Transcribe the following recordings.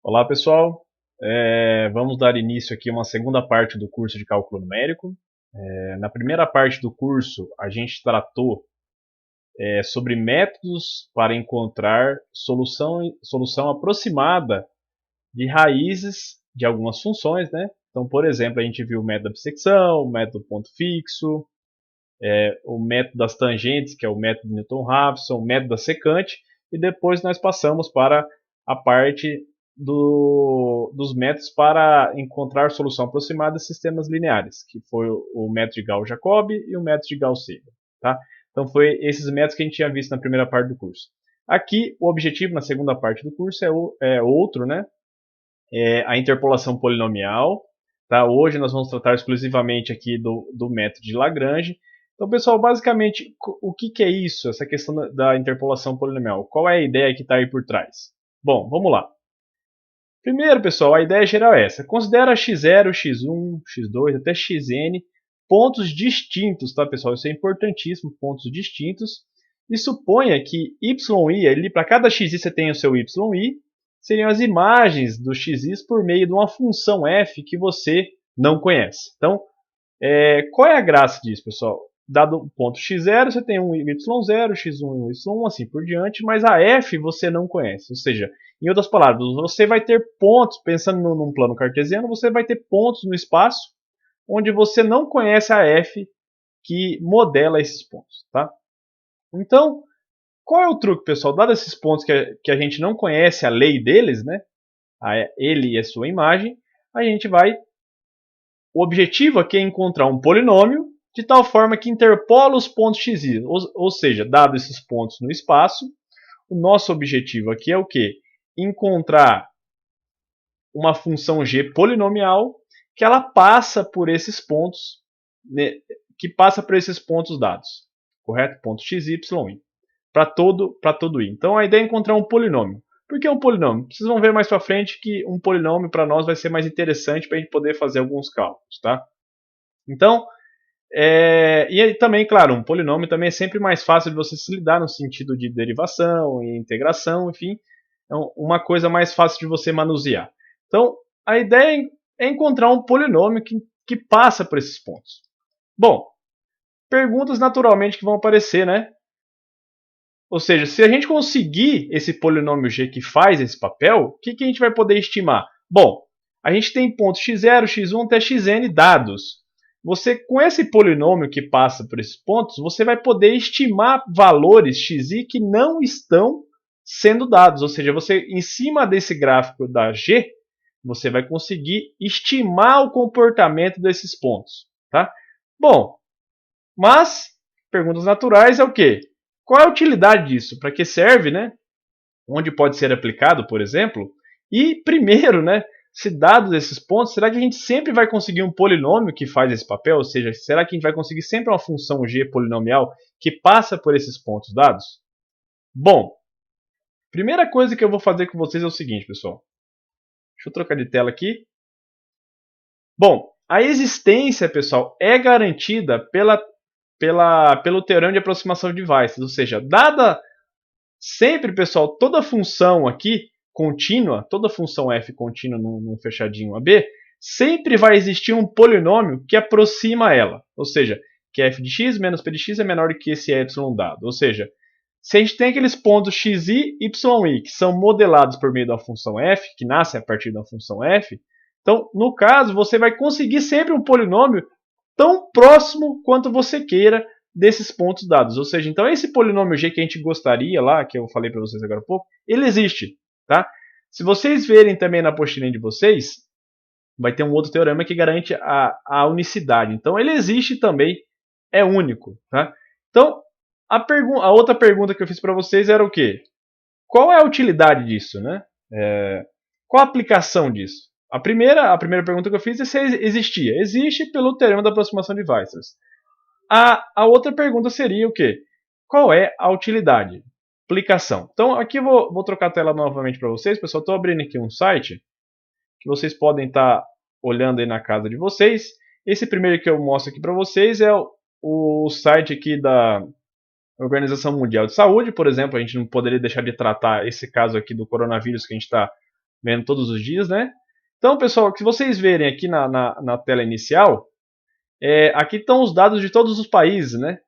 Olá pessoal, vamos dar início aqui a uma segunda parte do curso de cálculo numérico. Na primeira parte do curso a gente tratou sobre métodos para encontrar solução aproximada de raízes de algumas funções, né? Então, por exemplo, a gente viu o método da bissecção, o método ponto fixo, o método das tangentes, que é o método de Newton-Raphson, o método da secante, e depois nós passamos para a parte dos métodos para encontrar solução aproximada de sistemas lineares, que foi o método de Gauss-Jacob e o método de Gauss-Seidel. Tá? Então foi esses métodos que a gente tinha visto na primeira parte do curso. Aqui o objetivo na segunda parte do curso é outro, né? É a interpolação polinomial. Tá? Hoje nós vamos tratar exclusivamente aqui do método de Lagrange. Então, pessoal, basicamente, o que é isso, essa questão da interpolação polinomial? Qual é a ideia que está aí por trás? Bom, vamos lá. Primeiro, pessoal, a ideia geral é essa. Considera x0, x1, x2 até xn pontos distintos, tá, pessoal? Isso é importantíssimo, pontos distintos. E suponha que yi, para cada xi você tem o seu yi, seriam as imagens dos xis por meio de uma função f que você não conhece. Então, qual é a graça disso, pessoal? Dado o ponto x0, você tem um y0, x1 e um y1, assim por diante, mas a f você não conhece. Ou seja, em outras palavras, você vai ter pontos, pensando num plano cartesiano, você vai ter pontos no espaço onde você não conhece a f que modela esses pontos. Tá? Então, qual é o truque, pessoal? Dado esses pontos que a gente não conhece a lei deles, né? Ele e a sua imagem, a gente vai. O objetivo aqui é encontrar um polinômio de tal forma que interpola os pontos x, ou seja, dado esses pontos no espaço, o nosso objetivo aqui é o quê? Encontrar uma função g polinomial que ela passa por esses pontos, né, que passa por esses pontos dados, correto? Ponto x, y, i, para todo i. Então a ideia é encontrar um polinômio. Por que um polinômio? Vocês vão ver mais para frente que um polinômio para nós vai ser mais interessante para a gente poder fazer alguns cálculos, tá? Então, e também, claro, um polinômio também é sempre mais fácil de você se lidar no sentido de derivação e integração, enfim, é uma coisa mais fácil de você manusear. Então, a ideia é encontrar um polinômio que passa por esses pontos. Bom, perguntas naturalmente que vão aparecer, né? Ou seja, se a gente conseguir esse polinômio g que faz esse papel, o que a gente vai poder estimar? Bom, a gente tem pontos x0, x1 até xn dados. Você, com esse polinômio que passa por esses pontos, você vai poder estimar valores xi que não estão sendo dados. Ou seja, você, em cima desse gráfico da g, você vai conseguir estimar o comportamento desses pontos. Tá? Bom, mas perguntas naturais é o quê? Qual é a utilidade disso? Para que serve, né? Onde pode ser aplicado, por exemplo? E primeiro, né? Se dados esses pontos, será que a gente sempre vai conseguir um polinômio que faz esse papel? Ou seja, será que a gente vai conseguir sempre uma função g polinomial que passa por esses pontos dados? Bom, primeira coisa que eu vou fazer com vocês é o seguinte, pessoal. Deixa eu trocar de tela aqui. Bom, a existência, pessoal, é garantida pelo teorema de aproximação de Weisses, ou seja, dada sempre, pessoal, toda função aqui contínua, toda função f contínua num fechadinho AB, sempre vai existir um polinômio que aproxima ela, ou seja, que f de x menos p de x é menor do que esse y dado, ou seja, se a gente tem aqueles pontos xi, yi, que são modelados por meio da função f, que nasce a partir da função f, então, no caso, você vai conseguir sempre um polinômio tão próximo quanto você queira desses pontos dados. Ou seja, então esse polinômio g que a gente gostaria lá, que eu falei para vocês agora há pouco, ele existe. Tá? Se vocês verem também na apostilinha de vocês, vai ter um outro teorema que garante a unicidade. Então ele existe também, é único. Tá? Então, a outra pergunta que eu fiz para vocês era o quê? Qual é a utilidade disso? Né? Qual a aplicação disso? A primeira pergunta que eu fiz é se existia. Existe pelo teorema da aproximação de Weissers. A outra pergunta seria o quê? Qual é a utilidade? Aplicação. Então aqui eu vou trocar a tela novamente para vocês. Pessoal, estou abrindo aqui um site que vocês podem estar olhando aí na casa de vocês. Esse primeiro que eu mostro aqui para vocês é o site aqui da Organização Mundial de Saúde. Por exemplo, a gente não poderia deixar de tratar esse caso aqui do coronavírus que a gente está vendo todos os dias, né? Então, pessoal, se vocês verem aqui na tela inicial, aqui estão os dados de todos os países, né?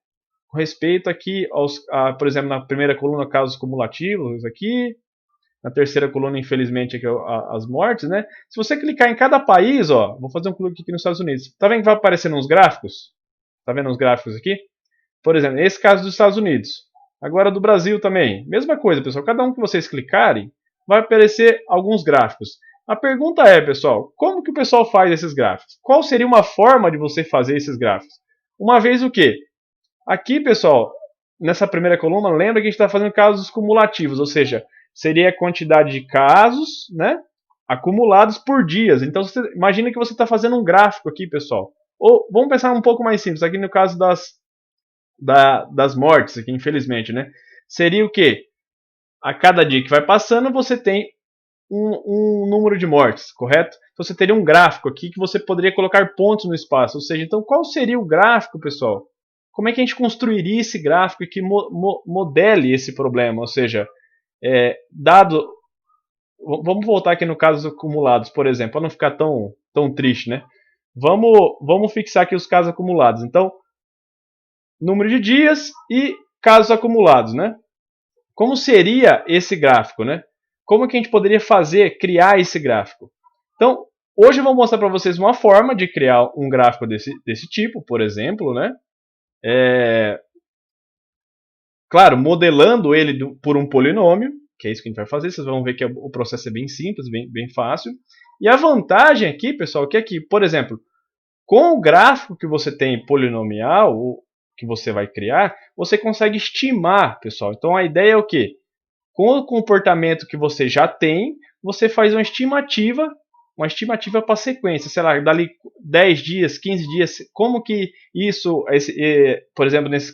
Com respeito aqui por exemplo, na primeira coluna, casos cumulativos aqui, na terceira coluna, infelizmente, aqui as mortes, né? Se você clicar em cada país, ó, vou fazer um clique aqui nos Estados Unidos, tá vendo que vai aparecendo uns gráficos? Tá vendo os gráficos aqui? Por exemplo, esse caso dos Estados Unidos. Agora do Brasil também. Mesma coisa, pessoal. Cada um que vocês clicarem, vai aparecer alguns gráficos. A pergunta é, pessoal, como que o pessoal faz esses gráficos? Qual seria uma forma de você fazer esses gráficos? Uma vez o quê? Aqui, pessoal, nessa primeira coluna, lembra que a gente está fazendo casos cumulativos, ou seja, seria a quantidade de casos, né, acumulados por dias. Então, imagina que você está fazendo um gráfico aqui, pessoal. Ou vamos pensar um pouco mais simples, aqui no caso das mortes, aqui, infelizmente, né? Seria o quê? A cada dia que vai passando, você tem um número de mortes, correto? Então você teria um gráfico aqui que você poderia colocar pontos no espaço. Ou seja, então qual seria o gráfico, pessoal? Como é que a gente construiria esse gráfico que modele esse problema? Ou seja, dado... Vamos voltar aqui no caso dos acumulados, por exemplo, para não ficar tão triste, né? Vamos fixar aqui os casos acumulados. Então, número de dias e casos acumulados, né? Como seria esse gráfico, né? Como que a gente poderia criar esse gráfico? Então, hoje eu vou mostrar para vocês uma forma de criar um gráfico desse tipo, por exemplo, né? Claro, modelando ele por um polinômio, que é isso que a gente vai fazer. Vocês vão ver que o processo é bem simples, bem fácil. E a vantagem aqui, pessoal, que aqui, por exemplo, com o gráfico que você tem polinomial, que você vai criar, você consegue estimar, pessoal. Então a ideia é o quê? Com o comportamento que você já tem, você faz uma estimativa para a sequência, sei lá, dali 10 dias, 15 dias, como que isso, por exemplo, nesse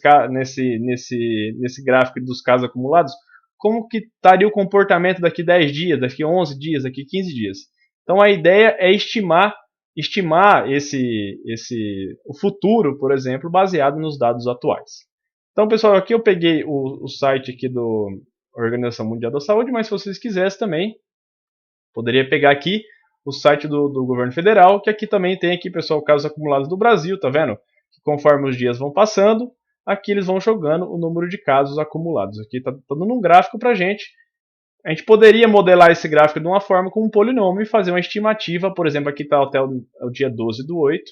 gráfico dos casos acumulados, como que estaria o comportamento daqui 10 dias, daqui 11 dias, daqui 15 dias. Então a ideia é estimar o futuro, por exemplo, baseado nos dados atuais. Então, pessoal, aqui eu peguei o site aqui do Organização Mundial da Saúde, mas se vocês quisessem também, poderia pegar aqui o site do governo federal, que aqui também tem aqui, pessoal, casos acumulados do Brasil, tá vendo? Que conforme os dias vão passando, aqui eles vão jogando o número de casos acumulados. Aqui tá dando um gráfico pra gente. A gente poderia modelar esse gráfico de uma forma com um polinômio e fazer uma estimativa, por exemplo, aqui está até o dia 12/8,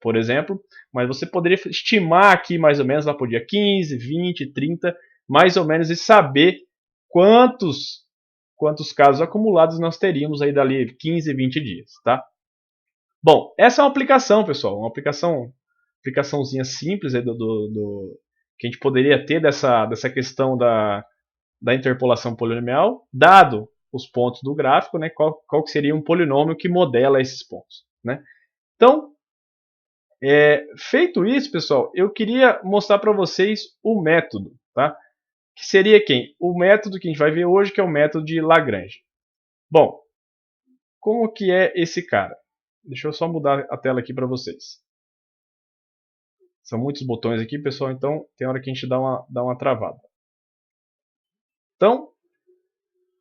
por exemplo, mas você poderia estimar aqui mais ou menos lá para o dia 15, 20, 30, mais ou menos, e saber quantos casos acumulados nós teríamos aí dali 15, 20 dias, tá? Bom, essa é uma aplicação, pessoal, uma aplicaçãozinha simples aí que a gente poderia ter dessa questão da interpolação polinomial, dado os pontos do gráfico, né, qual que seria um polinômio que modela esses pontos, né? Então, feito isso, pessoal, eu queria mostrar para vocês o método, tá? Que seria quem? O método que a gente vai ver hoje, que é o método de Lagrange. Bom, como que é esse cara? Deixa eu só mudar a tela aqui para vocês. São muitos botões aqui, pessoal, então tem hora que a gente dá uma travada. Então,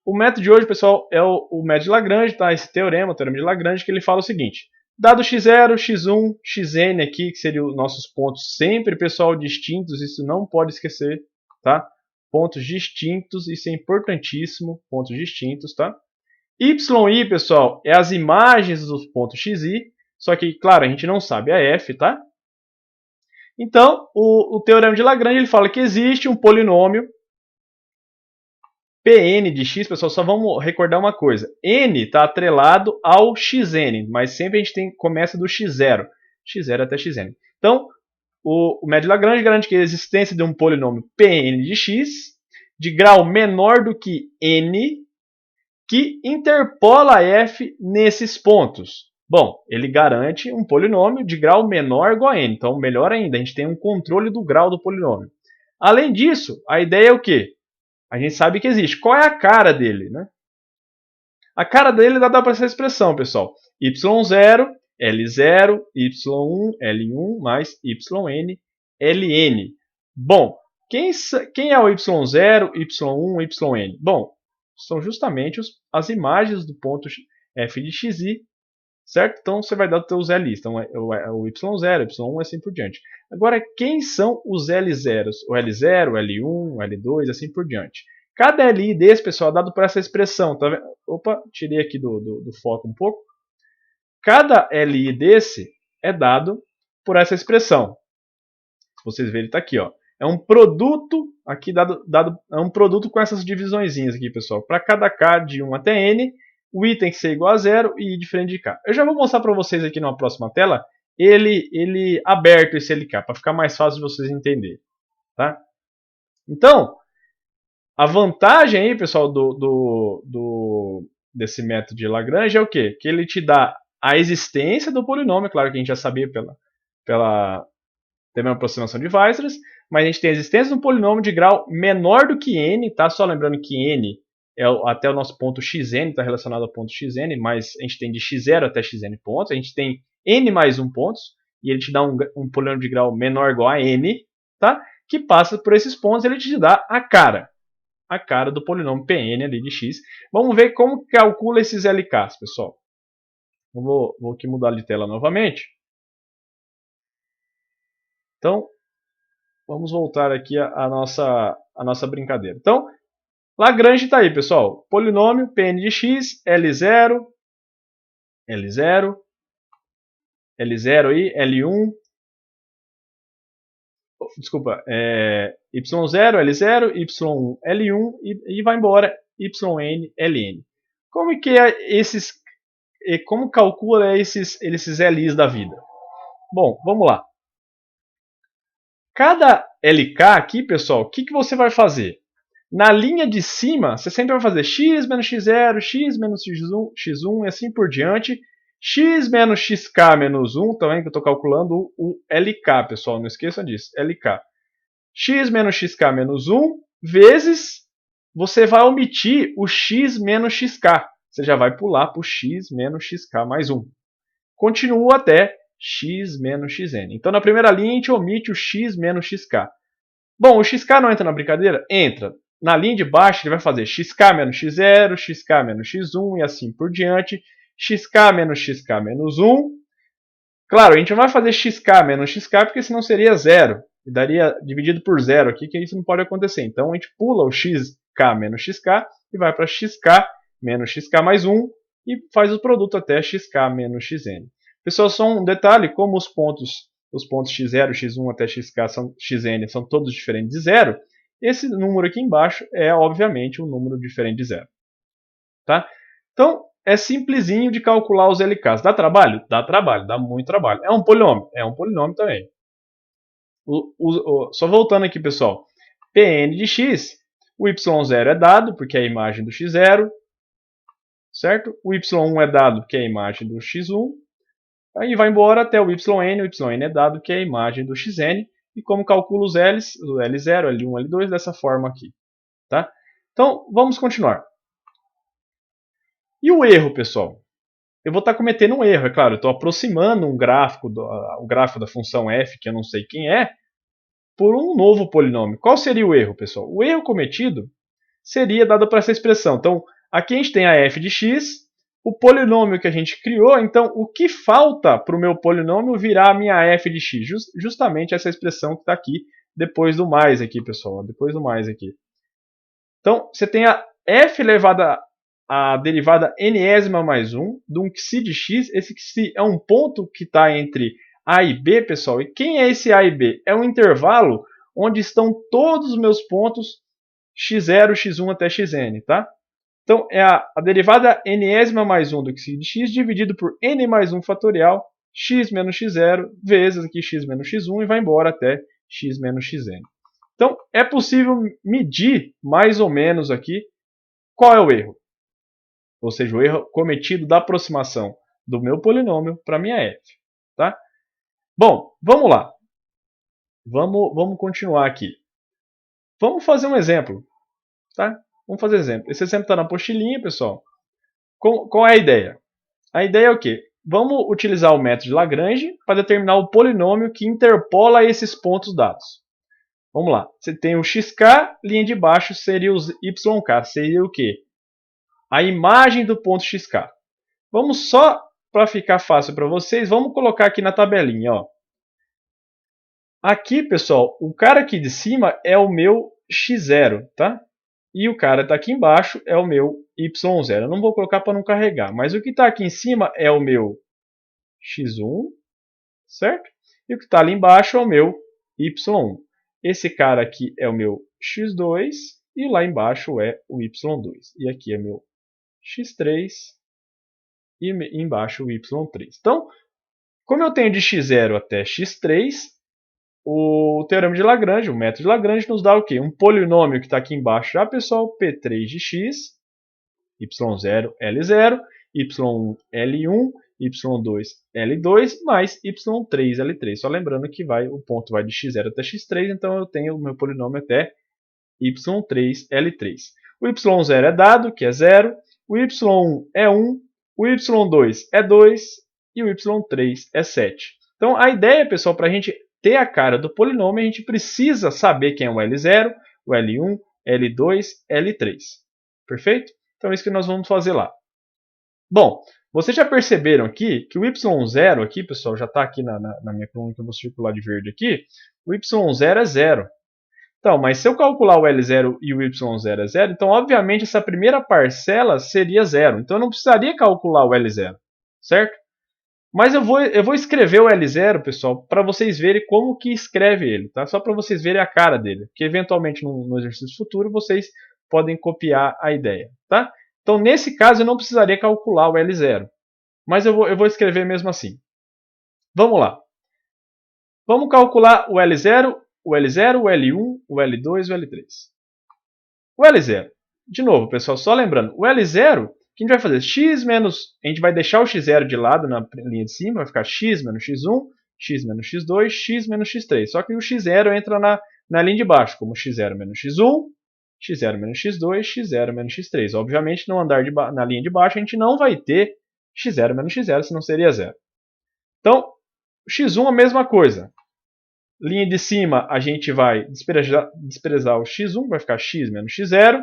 o método de hoje, pessoal, é o método de Lagrange, tá? Esse teorema, o teorema de Lagrange, que ele fala o seguinte: dado x0, x1, xn aqui, que seriam os nossos pontos sempre, pessoal, distintos, isso não pode esquecer, tá? Pontos distintos, isso é importantíssimo, pontos distintos, tá? yi, pessoal, é as imagens dos pontos xi, só que, claro, a gente não sabe a f, tá? Então, o teorema de Lagrange, ele fala que existe um polinômio Pn de x, pessoal, só vamos recordar uma coisa. N está atrelado ao xn, mas sempre a gente começa do x0. x0 até xn. Então, o método de Lagrange garante que a existência de um polinômio Pn de x, de grau menor do que n, que interpola f nesses pontos. Bom, ele garante um polinômio de grau menor ou igual a n. Então, melhor ainda, a gente tem um controle do grau do polinômio. Além disso, a ideia é o quê? A gente sabe que existe. Qual é a cara dele, né? A cara dele dá para essa expressão, pessoal. y0, L0, y1, L1, mais yn, Ln. Bom, quem é o y0, y1, yn? Bom, são justamente as imagens do ponto f de xi, certo? Então você vai dar os seus LIs. Então o y0, y1 e assim por diante. Agora, quem são os L0s? O L0, o L1, o L2, assim por diante. Cada LI desse, pessoal, é dado por essa expressão. Tá vendo? Opa, tirei aqui do foco um pouco. Cada LI desse é dado por essa expressão. Vocês verem, está aqui, ó. É um produto aqui é um produto com essas divisõezinhas aqui, pessoal. Para cada k de 1 até n, o i tem que ser igual a 0 e i diferente de k. Eu já vou mostrar para vocês aqui numa próxima tela ele aberto esse LK, para ficar mais fácil de vocês entenderem. Tá? Então, a vantagem aí, pessoal, desse método de Lagrange é o quê? Que ele te dá a existência do polinômio, claro que a gente já sabia pela uma aproximação de Weierstrass, mas a gente tem a existência de um polinômio de grau menor do que n, tá? Só lembrando que n é até o nosso ponto xn, está relacionado ao ponto xn, mas a gente tem de x0 até xn pontos, a gente tem n mais 1 pontos, e ele te dá um polinômio de grau menor ou igual a n, tá? Que passa por esses pontos, ele te dá a cara do polinômio Pn ali de x. Vamos ver como calcula esses LKs, pessoal. Vou aqui mudar de tela novamente. Então, vamos voltar aqui à nossa brincadeira. Então, Lagrange está aí, pessoal. Polinômio Pn de x, L0, L0, L0 aí, L1, desculpa, Y0, L0, Y1, L1 e vai embora YN, LN. Como que como calcula esses LIs da vida? Bom, vamos lá. Cada LK aqui, pessoal, o que você vai fazer? Na linha de cima, você sempre vai fazer x menos x0, x menos x1 e assim por diante. X menos xk menos 1, também que eu estou calculando o LK, pessoal, não esqueçam disso, LK. X menos xk menos 1 vezes, você vai omitir o x menos xk. Você já vai pular para o x menos xk mais 1. Continua até x menos xn. Então, na primeira linha, a gente omite o x menos xk. Bom, o xk não entra na brincadeira? Entra. Na linha de baixo, ele vai fazer xk menos x0, xk menos x1 e assim por diante. Xk menos xk menos 1. Claro, a gente não vai fazer xk menos xk, porque senão seria 0. E daria dividido por 0 aqui, que isso não pode acontecer. Então, a gente pula o xk menos xk e vai para xk menos xk mais 1 e faz o produto até xk menos xn. Pessoal, só um detalhe, como os pontos x0, x1 até xn são todos diferentes de 0, esse número aqui embaixo é, obviamente, um número diferente de 0. Tá? Então, é simplesinho de calcular os LKs. Dá trabalho? Dá trabalho, dá muito trabalho. É um polinômio? É um polinômio também. Só voltando aqui, pessoal. Pn de x, o y0 é dado, porque é a imagem do x0. Certo? O y1 é dado, que é a imagem do x1. Aí vai embora até o yn é dado, que é a imagem do xn. E como calculo os L's, o L0, L1, L2, dessa forma aqui. Tá? Então, vamos continuar. E o erro, pessoal? Eu vou estar cometendo um erro, é claro. Eu estou aproximando o gráfico da função f, que eu não sei quem é, por um novo polinômio. Qual seria o erro, pessoal? O erro cometido seria dado por essa expressão. Então, aqui a gente tem a f de x, o polinômio que a gente criou. Então, o que falta para o meu polinômio virar a minha f de x? Justamente essa expressão que está aqui, depois do mais aqui, pessoal. Depois do mais aqui. Então, você tem a f elevada à derivada nésima mais 1 de um xi de x. Esse xi é um ponto que está entre a e b, pessoal. E quem é esse a e b? É um intervalo onde estão todos os meus pontos x0, x1 até xn, tá? Então, é a derivada nésima mais 1 do xi de x dividido por n mais 1 fatorial x menos x0 vezes aqui x menos x1 e vai embora até x menos xn. Então, é possível medir mais ou menos aqui qual é o erro. Ou seja, o erro cometido da aproximação do meu polinômio para a minha f. Tá? Bom, vamos lá. Vamos continuar aqui. Vamos fazer um exemplo. Tá? Vamos fazer exemplo. Esse exemplo está na apostilinha, pessoal. Qual é a ideia? A ideia é o quê? Vamos utilizar o método de Lagrange para determinar o polinômio que interpola esses pontos dados. Vamos lá. Você tem o xk, linha de baixo seria os yk. Seria o quê? a imagem do ponto XK. Vamos só, para ficar fácil para vocês, vamos colocar aqui na tabelinha. Ó. Aqui, pessoal, o cara aqui de cima é o meu x0, tá? E o cara está aqui embaixo é o meu y0. Eu não vou colocar para não carregar, mas o que está aqui em cima é o meu x1, certo? E o que está ali embaixo é o meu y1. Esse cara aqui é o meu x2 e lá embaixo é o y2. E aqui é meu x3 e embaixo o y3. Então, como eu tenho de x0 até x3, o teorema de Lagrange, o método de Lagrange, nos dá o quê? Um polinômio que está aqui embaixo já, pessoal, P3 de x, y0, L0, y1, L1, y2, L2, mais y3, L3. Só lembrando que o ponto vai de x0 até x3, então eu tenho o meu polinômio até y3, L3. O y0 é dado, que é 0, o y1 é 1, o y2 é 2 e o y3 é 7. Então a ideia, pessoal, para a gente ter a cara do polinômio, a gente precisa saber quem é o L0, o L1, L2, L3. Perfeito? Então é isso que nós vamos fazer lá. Bom, vocês já perceberam aqui que o y0 aqui, pessoal, já está aqui na minha coluna que eu vou circular de verde aqui, o y0 é 0. Então, mas se eu calcular o L0 e o Y0 é 0, então obviamente essa primeira parcela seria 0. Então eu não precisaria calcular o L0, certo? Mas eu vou escrever o L0, pessoal, para vocês verem como que escreve ele, tá? Só para vocês verem a cara dele, porque eventualmente no exercício futuro vocês podem copiar a ideia, tá? Então nesse caso eu não precisaria calcular o L0, mas eu vou escrever mesmo assim. Vamos lá. Vamos calcular o L0, o L0, o L1, o L2 e o L3. O L0. De novo, pessoal, só lembrando, o L0, o que a gente vai fazer? X menos, a gente vai deixar o x0 de lado na linha de cima, vai ficar x menos x1, x menos x2, x menos x3. Só que o x0 entra na linha de baixo, como x0 menos x1, x0 menos x2, x0 menos x3. Obviamente, no andar na linha de baixo, a gente não vai ter x0 menos x0, senão seria zero. Então, x1 a mesma coisa. Linha de cima, a gente vai desprezar o x1, vai ficar x menos x0,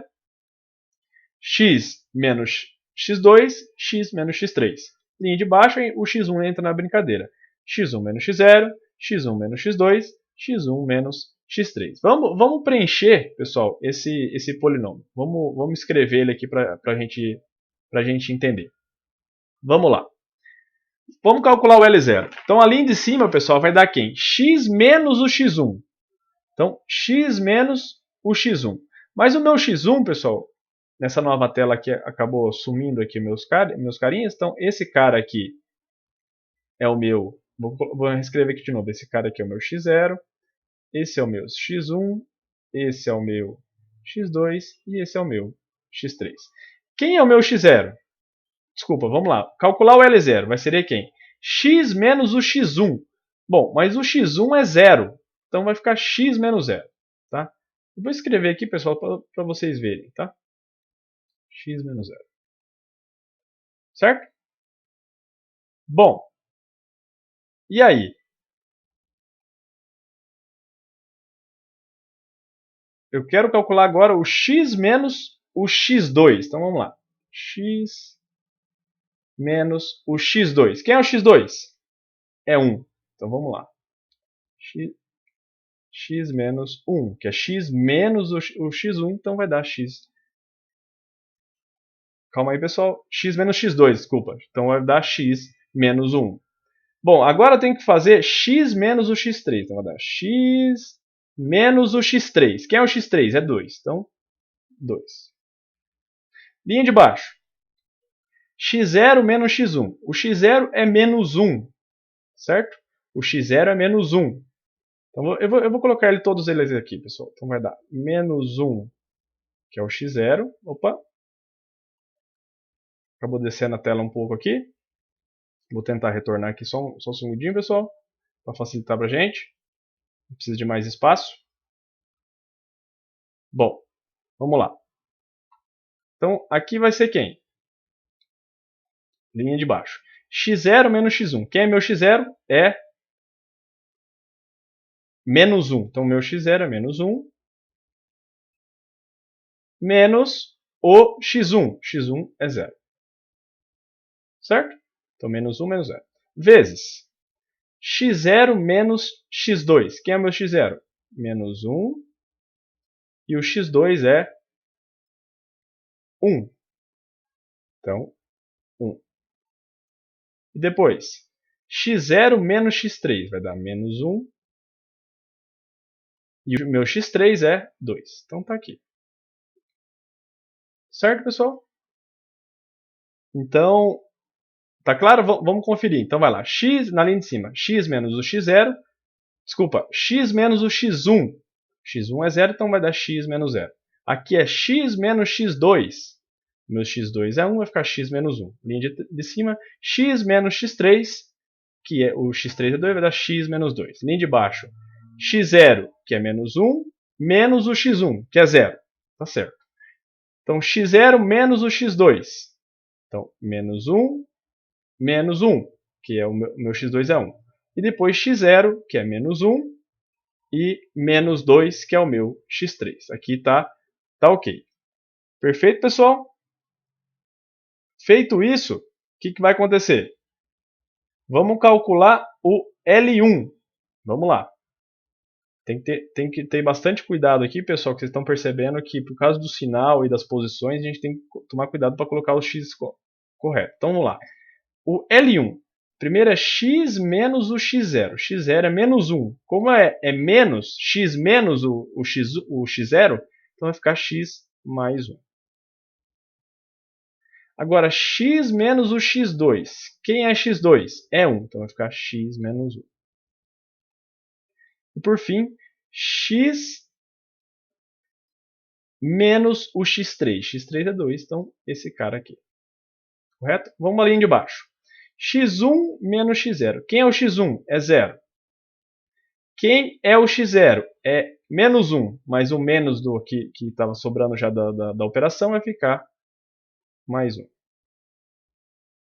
x menos x2, x menos x3. Linha de baixo, o x1 entra na brincadeira. x1 menos x0, x1 menos x2, x1 menos x3. Vamos preencher, pessoal, esse polinômio. Vamos escrever ele aqui para a gente entender. Vamos lá. Vamos calcular o L0. Então, a linha de cima, pessoal, vai dar quem? X menos o x1. Então, x menos o x1. Mas o meu x1, pessoal, nessa nova tela aqui acabou sumindo aqui meus carinhas. Então, esse cara aqui é o meu... Vou reescrever aqui de novo. Esse cara aqui é o meu x0. Esse é o meu x1. Esse é o meu x2. E esse é o meu x3. Quem é o meu x0? Desculpa, vamos lá. Calcular o L0 vai ser quem? X menos o x1. Bom, mas o x1 é 0. Então vai ficar x menos 0. Tá? Eu vou escrever aqui, pessoal, para vocês verem. Tá? X menos 0. Certo? Bom, e aí? Eu quero calcular agora o x menos o x2. Então vamos lá. X menos o x2. Quem é o x2? É 1. Então vamos lá. X menos 1, que é x menos o x1, então vai dar x. Calma aí, pessoal. X menos x2, desculpa. Então vai dar x menos 1. Bom, agora eu tenho que fazer x menos o x3. Então vai dar x menos o x3. Quem é o x3? É 2. Então, 2. Linha de baixo. x0 menos x1. O x0 é menos 1. Certo? O x0 é menos 1. Então eu vou colocar todos eles aqui, pessoal. Então vai dar menos 1, que é o x0. Opa! Acabou descendo a tela um pouco aqui. Vou tentar retornar aqui só um segundinho, pessoal, para facilitar para a gente. Não precisa de mais espaço. Bom, vamos lá. Então, aqui vai ser quem? Linha de baixo. x0 menos x1. Quem é meu x0? É menos 1. Então, meu x0 é menos 1. Menos o x1. x1 é 0. Certo? Então, menos 1 menos 0. Vezes x0 menos x2. Quem é o meu x0? Menos 1. E o x2 é 1. Então, 1. E depois, x0 menos x3 vai dar menos 1. E o meu x3 é 2. Então tá aqui. Certo, pessoal? Então, tá claro? Vamos conferir. Então vai lá. X na linha de cima. X menos o x0. Desculpa, x menos o x1. x1 é 0, então vai dar x menos 0. Aqui é x menos x2. Meu x2 é 1, vai ficar x menos 1. Linha de cima, x menos x3, que é o x3 é 2, vai dar x menos 2. Linha de baixo, x0, que é menos 1, menos o x1, que é 0. Tá certo. Então, x0 menos o x2. Então, menos 1, menos 1, que é o meu x2 é 1. E depois x0, que é menos 1, e menos 2, que é o meu x3. Aqui tá ok. Perfeito, pessoal? Feito isso, o que vai acontecer? Vamos calcular o L1. Vamos lá. Tem que ter bastante cuidado aqui, pessoal, que vocês estão percebendo que por causa do sinal e das posições, a gente tem que tomar cuidado para colocar o x correto. Então vamos lá. O L1. Primeiro é x menos o x0. x0 é menos 1. Como é menos, x menos o x0, então vai ficar x mais 1. Agora, x menos o x2. Quem é x2? É 1. Então vai ficar x menos 1. E por fim, x menos o x3. x3 é 2, então esse cara aqui. Correto? Vamos à linha de baixo. x1 menos x0. Quem é o x1? É 0. Quem é o x0? É menos 1, mas o menos do que estava sobrando já da operação vai ficar mais 1.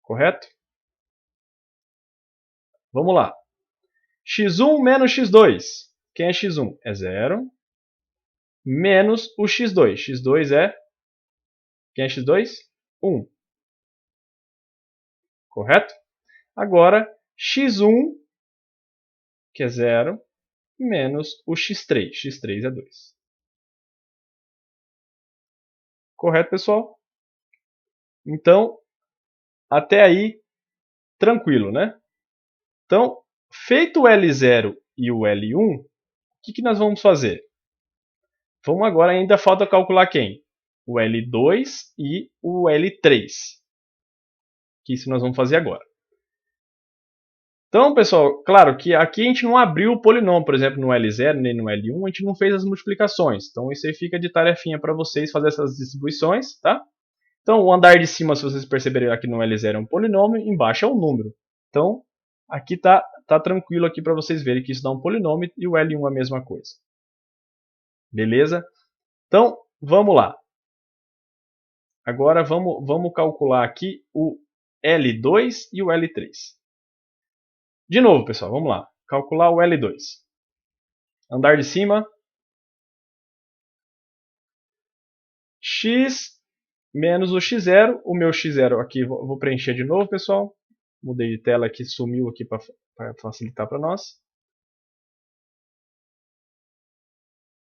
Correto? Vamos lá. x1 menos x2. Quem é x1? É 0. Menos o x2. x2 é... Quem é x2? 1. Correto? Agora, x1, que é 0, menos o x3. x3 é 2. Correto, pessoal? Então, até aí, tranquilo, né? Então, feito o L0 e o L1, o que nós vamos fazer? Vamos agora, ainda falta calcular quem? O L2 e o L3. Que isso nós vamos fazer agora. Então, pessoal, claro que aqui a gente não abriu o polinômio, por exemplo, no L0 nem no L1, a gente não fez as multiplicações. Então, isso aí fica de tarefinha para vocês fazer essas distribuições, tá? Então, o andar de cima, se vocês perceberem aqui no L0 é um polinômio, embaixo é um número. Então, aqui tá tranquilo aqui para vocês verem que isso dá um polinômio e o L1 é a mesma coisa. Beleza? Então, vamos lá. Agora, vamos calcular aqui o L2 e o L3. De novo, pessoal, vamos lá. Calcular o L2. Andar de cima. X menos o x0. O meu x0 aqui, vou preencher de novo, pessoal. Mudei de tela aqui, sumiu aqui para facilitar para nós.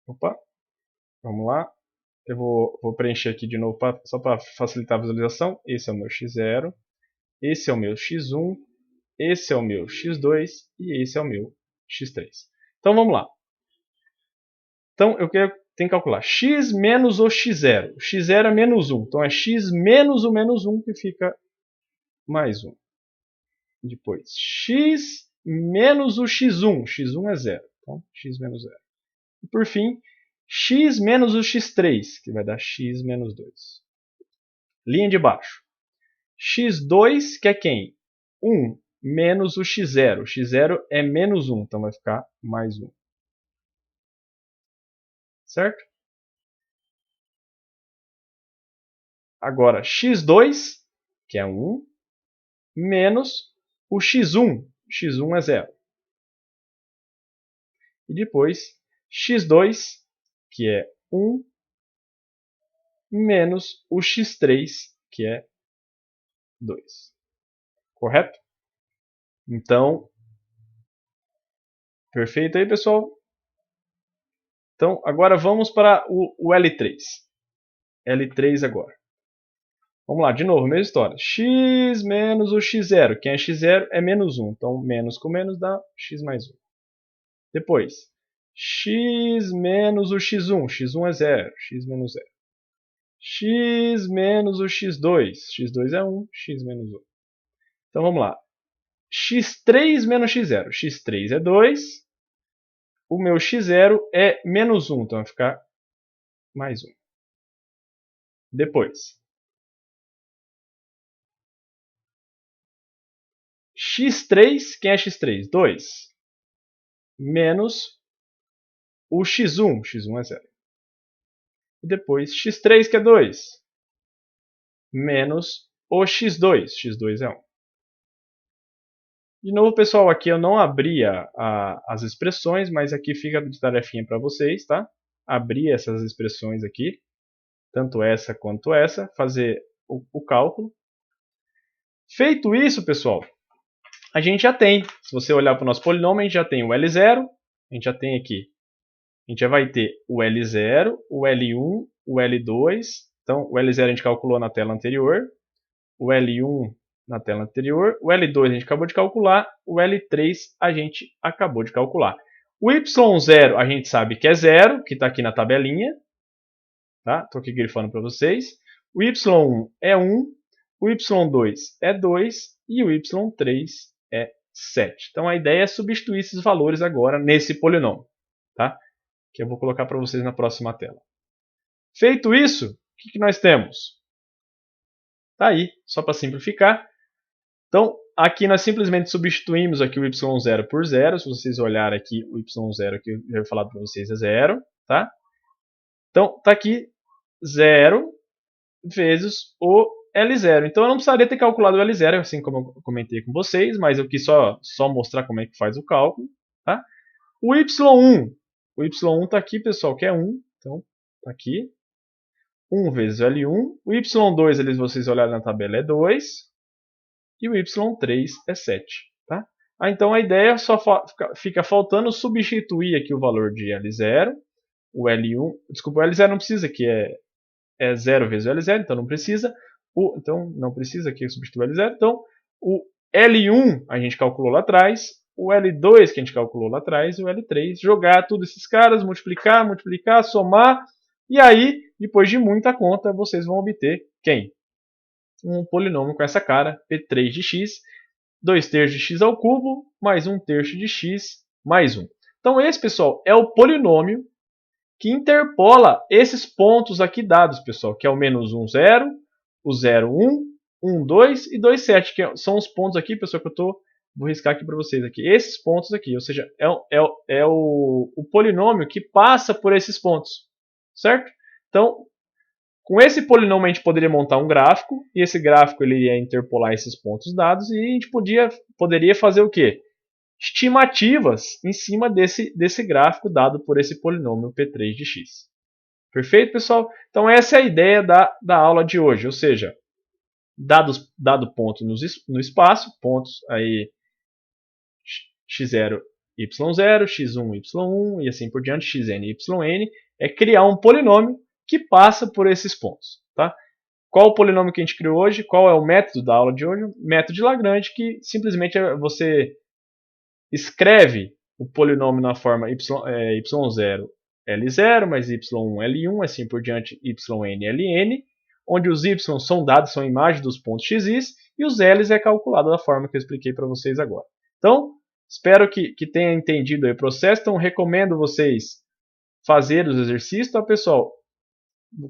Opa, vamos lá. Eu vou preencher aqui de novo só para facilitar a visualização. Esse é o meu x0. Esse é o meu x1. Esse é o meu x2 e esse é o meu x3. Então vamos lá. Então eu tenho que calcular x menos o x0. O x0 é menos 1. Então é x menos o menos 1 que fica mais 1. Depois x menos o x1. x1 é 0. Então x menos 0. E por fim, x menos o x3, que vai dar x menos 2. Linha de baixo. x2 que é quem? 1 menos o x0. O x0 é menos 1, então vai ficar mais 1. Certo? Agora, x2, que é 1, menos o x1. x1 é 0. E depois, x2, que é 1, menos o x3, que é 2. Correto? Então, perfeito aí, pessoal? Então, agora vamos para o L3. L3 agora. Vamos lá, de novo, mesma história. X menos o x0. Quem é x0 é menos 1. Então, menos com menos dá x mais 1. Depois, x menos o x1. x1 é 0. x menos 0. X menos o x2. x2 é 1. x menos 1. Então, vamos lá. x3 menos x0. x3 é 2. O meu x0 é menos 1. Então, vai ficar mais 1. Depois, x3, quem é x3? 2. Menos o x1. x1 é 0. E depois, x3, que é 2. Menos o x2. x2 é 1. De novo, pessoal, aqui eu não abri as expressões, mas aqui fica de tarefinha para vocês, tá? Abrir essas expressões aqui, tanto essa quanto essa, fazer o cálculo. Feito isso, pessoal, a gente já tem, se você olhar para o nosso polinômio, a gente já tem o L0, a gente já tem aqui, a gente já vai ter o L0, o L1, o L2, então o L0 a gente calculou na tela anterior, o L1 na tela anterior, o L2 a gente acabou de calcular, o L3 a gente acabou de calcular. O Y0 a gente sabe que é 0, que está aqui na tabelinha, tá? Estou aqui grifando para vocês. O Y1 é 1, o Y2 é 2 e o Y3 é 7. Então a ideia é substituir esses valores agora nesse polinômio, tá? Que eu vou colocar para vocês na próxima tela. Feito isso, o que nós temos? Tá aí, só para simplificar. Então, aqui nós simplesmente substituímos aqui o y0 por 0. Se vocês olharem aqui, o y0 que eu já havia falado para vocês é 0. Tá? Então, está aqui 0 vezes o L0. Então, eu não precisaria ter calculado o L0, assim como eu comentei com vocês, mas eu quis só mostrar como é que faz o cálculo. Tá? O y1 está aqui, pessoal, que é 1. Então, está aqui. 1 vezes o L1. O y2, vocês olharem na tabela, é 2. E o y3 é 7. Tá? Então a ideia só fica faltando substituir aqui o valor de L0, o L1, desculpa, o L0 não precisa, que é 0 vezes o L0, então não precisa. Então não precisa aqui substituir o L0. Então o L1 a gente calculou lá atrás, o L2 que a gente calculou lá atrás e o L3. Jogar todos esses caras, multiplicar, somar, e aí, depois de muita conta, vocês vão obter quem? Um polinômio com essa cara, P3 de x, 2 terços de x ao cubo, mais 1 terço de x, mais 1. Então esse, pessoal, é o polinômio que interpola esses pontos aqui dados, pessoal, que é o menos 1, 0, o 0, 1, 1, 2 e 2, 7, que são os pontos aqui, pessoal, que vou riscar aqui para vocês aqui. Esses pontos aqui, ou seja, é o polinômio que passa por esses pontos, certo? Então, com esse polinômio a gente poderia montar um gráfico, e esse gráfico ele ia interpolar esses pontos dados, e a gente poderia fazer o quê? Estimativas em cima desse gráfico dado por esse polinômio P3 de x. Perfeito, pessoal? Então essa é a ideia da aula de hoje, ou seja, dado ponto no espaço, pontos aí x0, y0, x1, y1 e assim por diante, xn e yn, é criar um polinômio que passa por esses pontos. Tá? Qual o polinômio que a gente criou hoje? Qual é o método da aula de hoje? O método de Lagrange, que simplesmente você escreve o polinômio na forma y0 L0 mais y1 L1, assim por diante, yn Ln, onde os y são dados, são imagens dos pontos x, e os l's é calculado da forma que eu expliquei para vocês agora. Então, espero que tenha entendido aí o processo. Então, recomendo vocês fazerem os exercícios, tá, pessoal?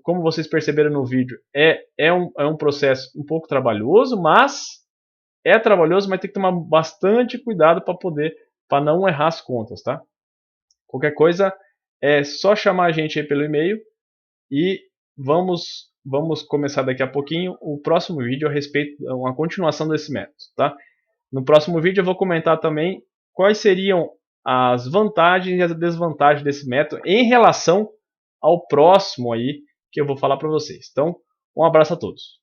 Como vocês perceberam no vídeo, é um processo um pouco trabalhoso, mas é trabalhoso, mas tem que tomar bastante cuidado para não errar as contas, tá? Qualquer coisa, é só chamar a gente aí pelo e-mail e vamos começar daqui a pouquinho o próximo vídeo a respeito, uma continuação desse método, tá? No próximo vídeo eu vou comentar também quais seriam as vantagens e as desvantagens desse método em relação ao próximo aí, que eu vou falar para vocês. Então, um abraço a todos.